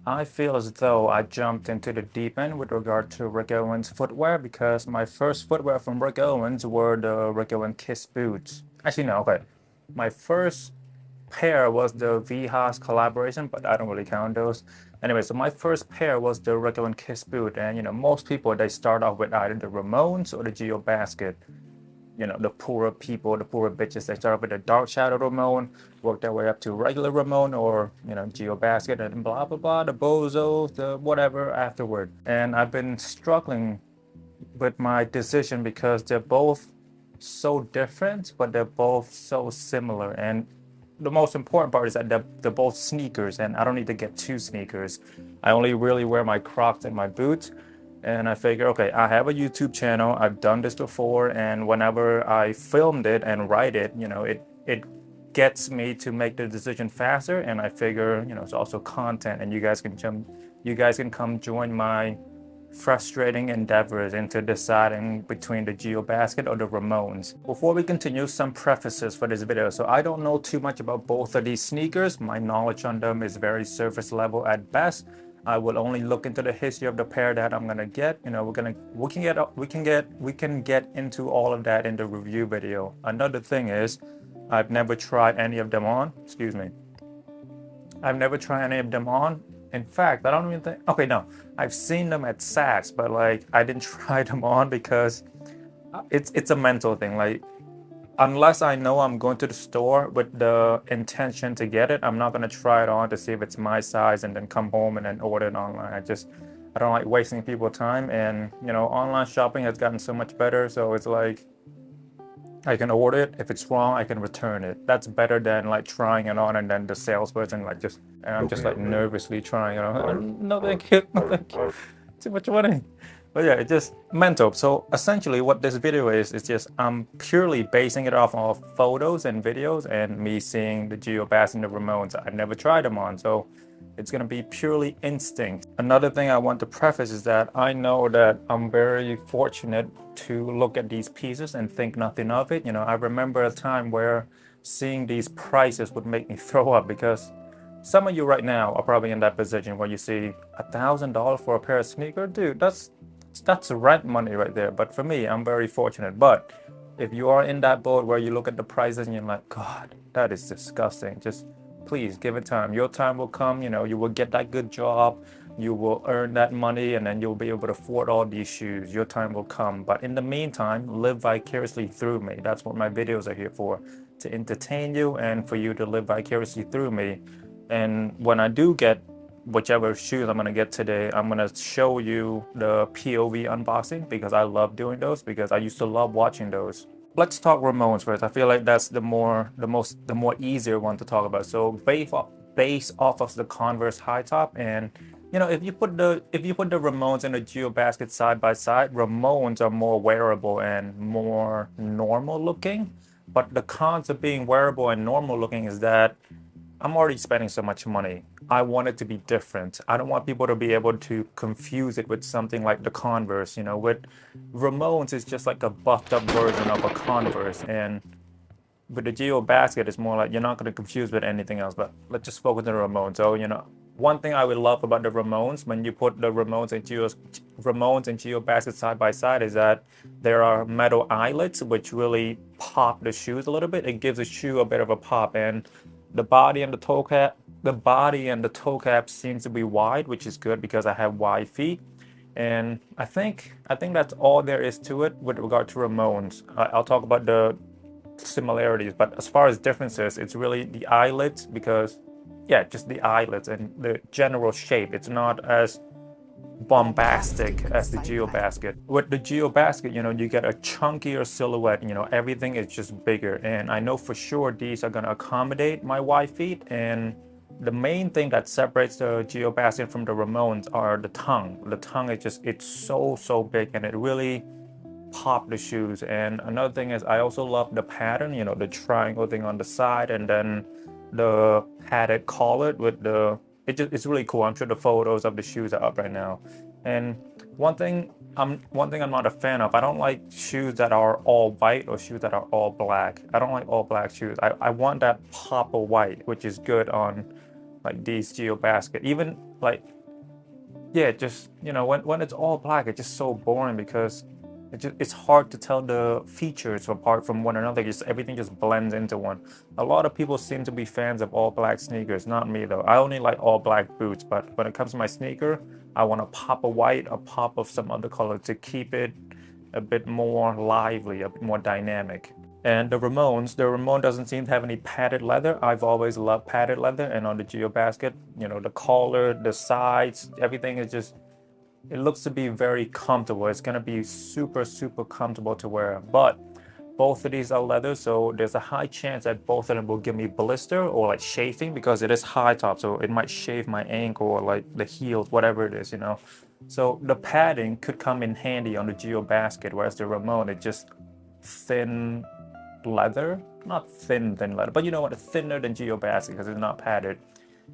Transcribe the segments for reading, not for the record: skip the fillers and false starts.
I feel as though I jumped into the deep end with regard to Rick Owens footwear because my first footwear from Rick Owens were the Rick Owens Kiss boots. Actually, no, okay. My first pair was the VHAS collaboration, but I don't really count those. Anyway, so my first pair was the Rick Owens Kiss boot, and most people they start off with either the Ramones or the Geobasket. The poorer people, the poorer bitches, they start with a dark shadow Ramon, work their way up to regular Ramon or, Geobasket and blah, blah, blah, the bozos, the whatever afterward. And I've been struggling with my decision because they're both so different, but they're both so similar. And the most important part is that they're both sneakers, and I don't need to get two sneakers. I only really wear my Crocs and my boots. And I figure, okay, I have a YouTube channel. I've done this before, and whenever I filmed it and write it, it gets me to make the decision faster. And I figure, it's also content, and you guys can come join my frustrating endeavors into deciding between the Geobasket or the Ramones. Before we continue, some prefaces for this video. So I don't know too much about both of these sneakers. My knowledge on them is very surface level at best. I will only look into the history of the pair that I'm gonna get. We can get into all of that in the review video. Another thing is, I've never tried any of them on. Excuse me. I've never tried any of them on. In fact, I don't even think, okay, no, I've seen them at Saks, but like I didn't try them on because it's a mental thing. Like, unless I know I'm going to the store with the intention to get it, I'm not gonna try it on to see if it's my size and then come home and then order it online. I don't like wasting people's time, and online shopping has gotten so much better. So it's like I can order it. If it's wrong, I can return it. That's better than like trying it on and then the salesperson like and I'm just like nervously trying it on. No, thank you. No, thank you. Too much money. But yeah, it's just mental. So essentially what this video is just I'm purely basing it off of photos and videos and me seeing the Geobaskets and the Ramones. I've never tried them on, so it's going to be purely instinct. Another thing I want to preface is that I know that I'm very fortunate to look at these pieces and think nothing of it. I remember a time where seeing these prices would make me throw up because some of you right now are probably in that position where you see $1,000 for a pair of sneakers. Dude, that's rent money right there. But for me, I'm very fortunate. But if you are in that boat where you look at the prices and you're like, God, that is disgusting. Just please give it time. Your time will come. You will get that good job. You will earn that money, and then you'll be able to afford all these shoes. Your time will come. But in the meantime, live vicariously through me. That's what my videos are here for, to entertain you and for you to live vicariously through me. And when I do get whichever shoes I'm gonna get today, I'm gonna show you the POV unboxing because I love doing those, because I used to love watching those. Let's talk Ramones first. I feel like that's the more easier one to talk about. So base off of the Converse high top, and if you put the Ramones and the Geobasket side by side, Ramones are more wearable and more normal looking. But the cons of being wearable and normal looking is that I'm already spending so much money. I want it to be different. I don't want people to be able to confuse it with something like the Converse. With Ramones, it's just like a buffed up version of a Converse. And with the Geobasket, it's more like you're not going to confuse with anything else. But let's just focus on the Ramones. So, one thing I would love about the Ramones, when you put the Ramones and Geobasket side by side, is that there are metal eyelets which really pop the shoes a little bit. It gives a shoe a bit of a pop, and the body and the toe cap seems to be wide, which is good because I have wide feet. And I think that's all there is to it with regard to Ramones. I'll talk about the similarities, but as far as differences, it's really the eyelets, because yeah, just the eyelets and the general shape. It's not as bombastic as the Geobasket. With the Geobasket, you get a chunkier silhouette. Everything is just bigger, and I know for sure these are going to accommodate my wide feet. And the main thing that separates the Geobasket from the Ramones are the tongue. The tongue is just, it's so big, and it really popped the shoes. And another thing is I also love the pattern, the triangle thing on the side, and then the padded collar with it's really cool. I'm sure the photos of the shoes are up right now. And one thing I'm not a fan of, I don't like shoes that are all white or shoes that are all black. I don't like all black shoes. I want that pop of white, which is good on like these Geobasket. Even like, yeah, just, you know, when it's all black, it's just so boring because it's hard to tell the features apart from one another. Just everything just blends into one. A lot of people seem to be fans of all black sneakers. Not me though. I only like all black boots, but when it comes to my sneaker, I want a pop of white, a pop of some other color to keep it a bit more lively, a bit more dynamic. And the Ramone doesn't seem to have any padded leather. I've always loved padded leather, and on the Geobasket, you know, the collar, the sides, everything is just, it looks to be very comfortable. It's gonna be super, super comfortable to wear. But both of these are leather, so there's a high chance that both of them will give me blister or like chafing because it is high top, so it might shave my ankle or like the heels, whatever it is, you know. So the padding could come in handy on the Geobasket, whereas the Ramone, it just thin leather, not thin leather, but you know what, thinner than Geobasket because it's not padded.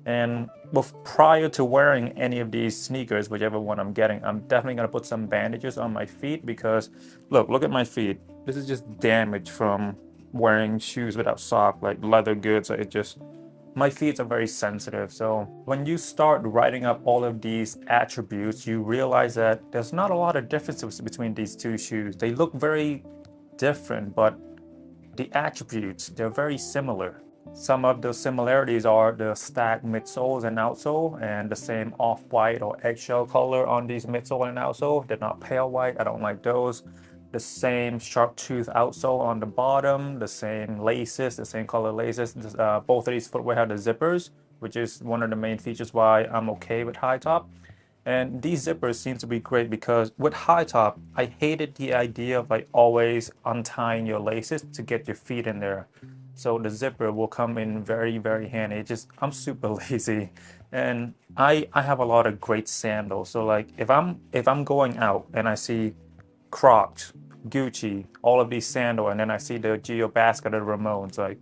And prior to wearing any of these sneakers, whichever one I'm getting, I'm definitely gonna put some bandages on my feet because look at my feet. This is just damage from wearing shoes without sock, like leather goods. It just, my feet are very sensitive. So when you start writing up all of these attributes, you realize that there's not a lot of differences between these two shoes. They look very different, but the attributes, they're very similar. Some of the similarities are the stacked midsoles and outsole and the same off-white or eggshell color on these midsole and outsole. They're not pale white, I don't like those. The same sharp tooth outsole on the bottom, the same laces, the same color laces. Both of these footwear have the zippers, which is one of the main features why I'm okay with high top. And these zippers seem to be great because with high top, I hated the idea of like always untying your laces to get your feet in there. So the zipper will come in very, very handy. I'm super lazy, and I have a lot of great sandals. So like if I'm going out and I see Crocs, Gucci, all of these sandals, and then I see the Geobasket of the Ramones, like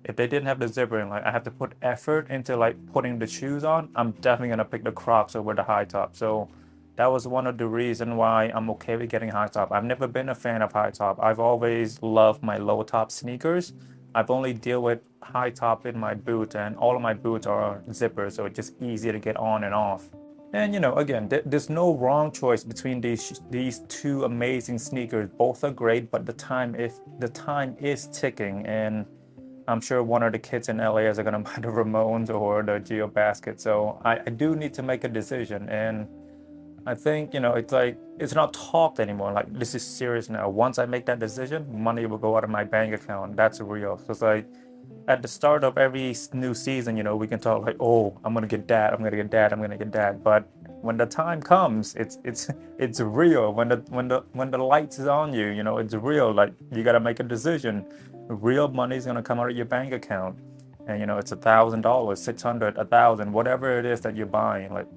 if they didn't have the zipper and like I have to put effort into like putting the shoes on, I'm definitely gonna pick the Crocs over the high top. So that was one of the reasons why I'm okay with getting high top. I've never been a fan of high top. I've always loved my low top sneakers. I've only deal with high top in my boot, and all of my boots are zippers, so it's just easy to get on and off. And you know, again, there's no wrong choice between these two amazing sneakers. Both are great, but the time is ticking, and I'm sure one of the kids in LA is gonna buy the Ramones or the Geobasket. So I do need to make a decision, and I think, you know, it's like it's not talked anymore. Like this is serious now. Once I make that decision, money will go out of my bank account. That's real. So it's like at the start of every new season, you know, we can talk like, oh, I'm gonna get that, I'm gonna get that, I'm gonna get that. But when the time comes, it's real. When the lights is on you, you know, it's real. Like you gotta make a decision. Real money is gonna come out of your bank account, and you know, it's $1,000, 600, 1,000, whatever it is that you're buying. Like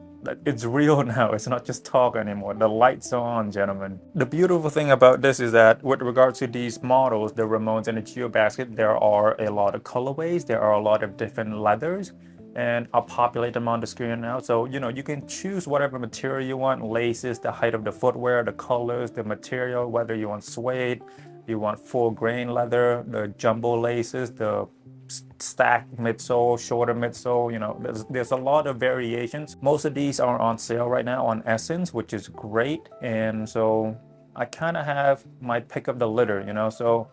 it's real now. It's not just talk anymore. The lights are on, gentlemen. The beautiful thing about this is that with regard to these models, the Ramones and the Geobasket, there are a lot of colorways. There are a lot of different leathers, and I'll populate them on the screen now. So, you know, you can choose whatever material you want, laces, the height of the footwear, the colors, the material, whether you want suede, you want full grain leather, the jumbo laces, the stacked midsole, shorter midsole. You know, there's a lot of variations. Most of these are on sale right now on Essence, which is great. And so I kind of have my pick of the litter, you know. So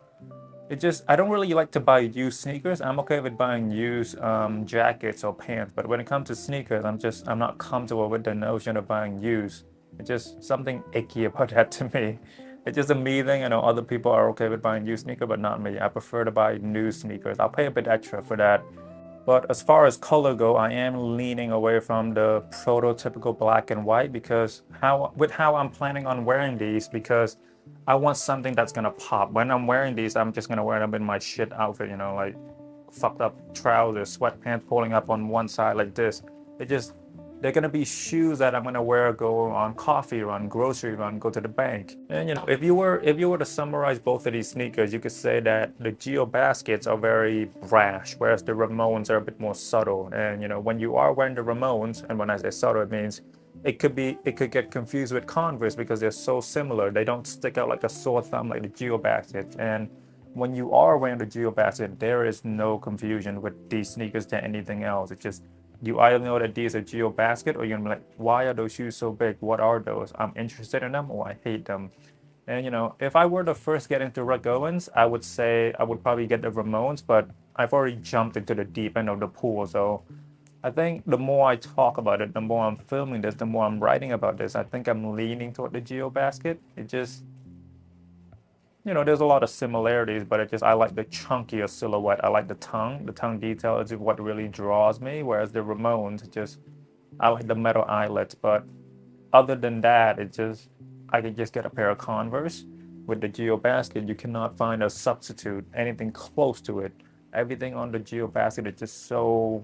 I don't really like to buy used sneakers. I'm okay with buying used jackets or pants, but when it comes to sneakers, I'm not comfortable with the notion of buying used. It's just something icky about that to me. It's just a me thing. I know other people are okay with buying used sneakers, but not me. I prefer to buy new sneakers. I'll pay a bit extra for that. But as far as color go, I am leaning away from the prototypical black and white because how I'm planning on wearing these, because I want something that's gonna pop. When I'm wearing these, I'm just gonna wear them in my shit outfit, you know, like fucked up trousers, sweatpants pulling up on one side like this. They're gonna be shoes that I'm gonna wear, go on coffee run, grocery run, go to the bank. And you know, if you were to summarize both of these sneakers, you could say that the Geobaskets are very brash, whereas the Ramones are a bit more subtle. And you know, when you are wearing the Ramones, and when I say subtle, it means it could get confused with Converse because they're so similar. They don't stick out like a sore thumb like the Geobasket. And when you are wearing the Geobasket, there is no confusion with these sneakers to anything else. you either know that these are Geobasket, or you're gonna be like, why are those shoes so big? What are those? I'm interested in them, or I hate them. And if I were to first get into Owens, I would say I would probably get the Ramones, but I've already jumped into the deep end of the pool. So I think the more I talk about it, the more I'm filming this, the more I'm writing about this, I think I'm leaning toward the Geobasket. It just, there's a lot of similarities, but I like the chunkier silhouette. I like the tongue. The tongue detail is what really draws me, whereas the Ramones, I like the metal eyelets. But other than that, I could just get a pair of Converse. With the Geobasket, you cannot find a substitute, anything close to it. Everything on the Geobasket is just so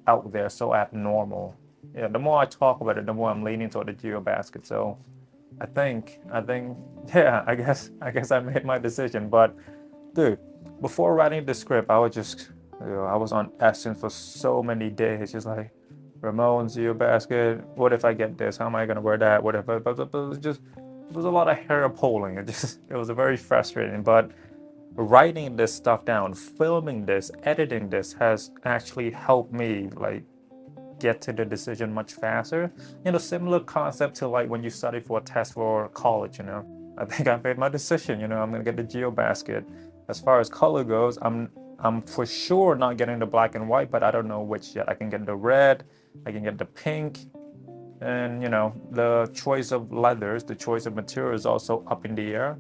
out there, so abnormal. Yeah, the more I talk about it, the more I'm leaning toward the Geobasket. So I think, yeah, I guess I made my decision. But dude, before writing the script, I was on Essence for so many days, just like Ramones, Geobasket. What if I get this? How am I gonna wear that? What if it was a lot of hair pulling. It was very frustrating. But writing this stuff down, filming this, editing this has actually helped me like get to the decision much faster. Similar concept to like when you study for a test for college. I think I made my decision. I'm gonna get the Geobasket. As far as color goes, I'm for sure not getting the black and white, but I don't know which yet. I can get the red, I can get the pink, and the choice of leathers, the choice of material is also up in the air.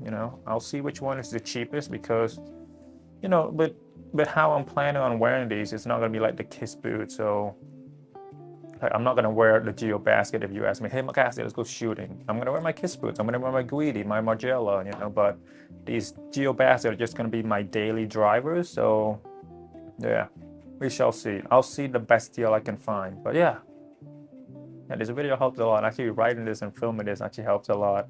I'll see which one is the cheapest because but how I'm planning on wearing these, it's not gonna be like the Kiss boot. So like, I'm not gonna wear the Geobasket if you ask me, hey Makasy, let's go shooting. I'm gonna wear my Kiss boots. I'm gonna wear my Guidi, my Margiela. But these Geobasket are just gonna be my daily drivers. So yeah, we shall see. I'll see the best deal I can find. But yeah, this video helped a lot. Actually, writing this and filming this actually helps a lot.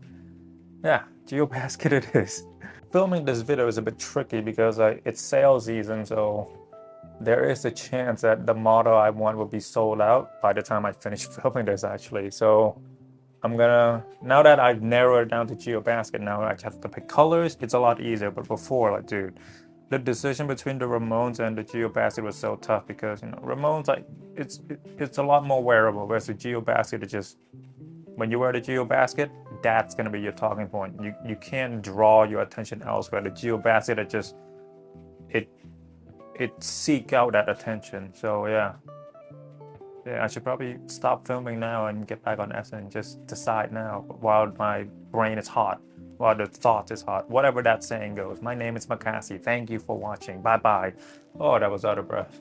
Yeah, Geobasket it is. Filming this video is a bit tricky because it's sales season, so there is a chance that the model I want will be sold out by the time I finish filming this, actually. So now that I've narrowed it down to Geobasket, now I have to pick colors. It's a lot easier, but before, like, dude, the decision between the Ramones and the Geobasket was so tough because, Ramones, like, it's a lot more wearable, whereas the Geobasket is just, when you wear the Geobasket, that's gonna be your talking point. You can't draw your attention elsewhere. The Geobasket, it seek out that attention. So yeah, I should probably stop filming now and get back on Essence and just decide now while my brain is hot, while the thought is hot, whatever that saying goes. My name is Makasy. Thank you for watching. Bye bye. Oh, that was out of breath.